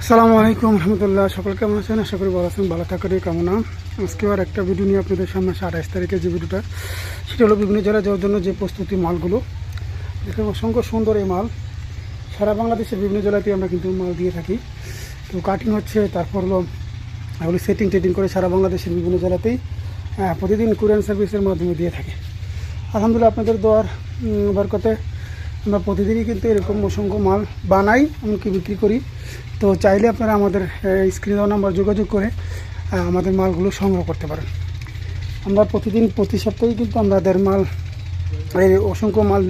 আসসালামু আলাইকুম রহমতুল্লাহ। সকল কেমন আছেন? আশা করি ভালো আছেন। ভালো থাকারই কামনা। আজকে আর একটা ভিডিও নিয়ে আপনাদের সামনে আসে। 28 তারিখে যে ভিডিওটা, সেটা হলো বিভিন্ন জেলায় যাওয়ার জন্য যে প্রস্তুতি মালগুলো। দেখুন, অসংখ্য সুন্দর এই মাল। সারা বাংলাদেশের বিভিন্ন জেলাতে আমরা কিন্তু মাল দিয়ে থাকি। তো কাটিং হচ্ছে, তারপর হলো এগুলো সেটিং টেটিং করে সারা বাংলাদেশের বিভিন্ন জেলাতেই প্রতিদিন কুরিয়ার সার্ভিসের মাধ্যমে দিয়ে থাকি। আলহামদুলিল্লাহ, আপনাদের দোয়ার বরকতে আমরা প্রতিদিনই কিন্তু এরকম অসংখ্য মাল বানাই, এমনকি বিক্রি করি। তো চাইলে আপনারা আমাদের স্ক্রিনে দেওয়া নাম্বার যোগাযোগ করে আমাদের মালগুলো সংগ্রহ করতে পারেন। আমরা প্রতিদিন প্রতি সপ্তাহেই কিন্তু আমাদের মাল, এই অসংখ্য মাল,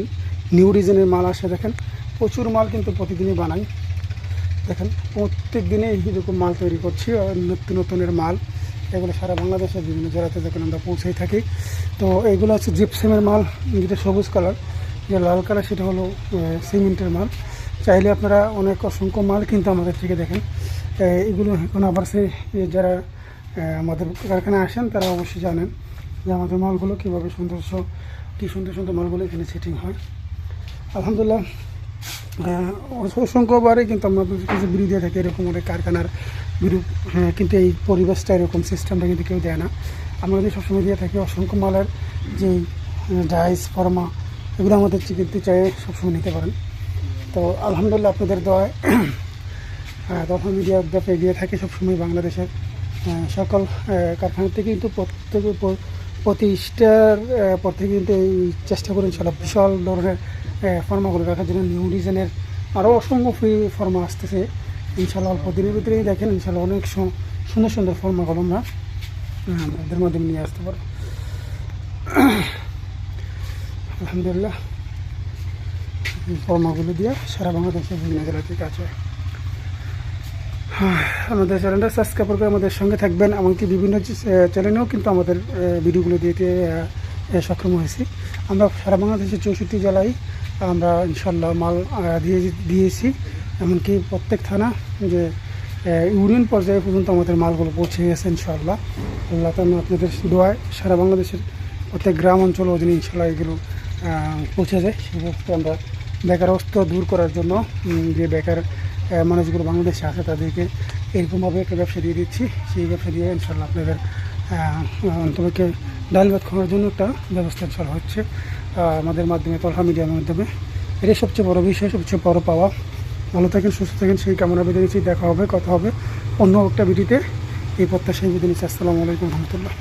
নিউ ডিজাইনের মাল আসে। দেখেন, প্রচুর মাল কিন্তু প্রতিদিনই বানাই। দেখেন, প্রত্যেক দিনে এরকম মাল তৈরি করছি, নতুন নতুনের মাল। এগুলো সারা বাংলাদেশের বিভিন্ন জেলাতে দেখেন আমরা পৌঁছেই থাকি। তো এগুলো হচ্ছে জিপসামের মাল, যেটা সবুজ কালার, যে লাল কালার সেটা হলো সিমেন্টের মাল। চাইলে আপনারা অনেক অসংখ্য মাল কিন্তু আমাদের থেকে দেখেন। এগুলো এখন আবার যারা আমাদের কারখানায় আসেন তারা অবশ্যই জানেন যে আমাদের মালগুলো কীভাবে কী সুন্দর সুন্দর মালগুলো এখানে সেটিং হয়। আলহামদুলিল্লাহ, অসংখ্যবারই কিন্তু আমরা আপনাদের কাছে ভিডিও দিয়ে থাকি, এরকম অনেক কারখানার ভিডিও। কিন্তু এই পরিবেশটা, এরকম সিস্টেমটা কিন্তু কেউ দেয় না। আমরা যদি সবসময় দিয়ে থাকি অসংখ্য মালের যে ডাইস ফর্মা, এগুলো আমাদের কিন্তু চাই সবসময় নিতে পারেন। তো আলহামদুলিল্লাহ, আপনাদের দোয়ায় তখন মিডিয়া ব্যাপারে এগিয়ে থাকে সবসময়। বাংলাদেশের সকল কারখানা থেকে কিন্তু প্রতিষ্ঠার পর থেকে কিন্তু এই চেষ্টা করে ইনশাল্লাহ বিশাল ধরনের ফর্মাগুলো রাখার জন্য। নিউ ডিজাইনের আরও অসংখ্য ফ্রি ফর্মা আসতেছে ইনশাল্লাহ। অল্প দিনের ভিতরেই দেখেন ইনশাল্লাহ অনেক সুন্দর সুন্দর ফর্মাগুলো আমরা আমাদের মাধ্যমে নিয়ে আসতে পারবো আলহামদুলিল্লাহ। ফর্মাগুলো দিয়ে সারা বাংলাদেশের বিভিন্ন জেলা থেকে আছে। আমাদের চ্যানেলটা সাবস্ক্রাইব করে আমাদের সঙ্গে থাকবেন। এমনকি বিভিন্ন চ্যানেলেও কিন্তু আমাদের ভিডিওগুলো দিতে সক্ষম হয়েছি। আমরা সারা বাংলাদেশের 64 জেলায় আমরা ইনশাল্লাহ মাল দিয়েছি। এমনকি প্রত্যেক থানা, যে ইউনিয়ন পর্যায়ে পর্যন্ত আমাদের মালগুলো পৌঁছে গেছে ইনশাল্লাহ। আল্লাহ তাআলা আপনাদের দোয়ায় সারা বাংলাদেশের প্রত্যেক গ্রাম অঞ্চল অধীনে ইনশাল্লাহ এগুলো পৌঁছে যায়। সেক্ষেত্রে আমরা বেকারত্ব দূর করার জন্য যে বেকার মানুষগুলো বাংলাদেশে আছে তাদেরকে এরকমভাবে একটা ব্যবসা দিয়ে দিচ্ছি। সেই ব্যবসা দিয়ে ইনশাল্লাহ আপনাদের অন্ততকে ডাল ভাত খাওয়ার জন্য একটা ব্যবস্থা ইনশাল্লাহ হচ্ছে আমাদের মাধ্যমে, তলহা মিডিয়ার মাধ্যমে। এটাই সবচেয়ে বড় বিষয়, সবচেয়ে বড় পাওয়া। ভালো থাকেন, সুস্থ থাকেন, সেই কামনা বেঁধে নিচ্ছি। দেখা হবে, কথা হবে অন্য একটা ভিডিওতে। এই প্রত্যাশাই বেঁধে নিচ্ছি। আসসালামু আলাইকুম রহমতুল্লাহ।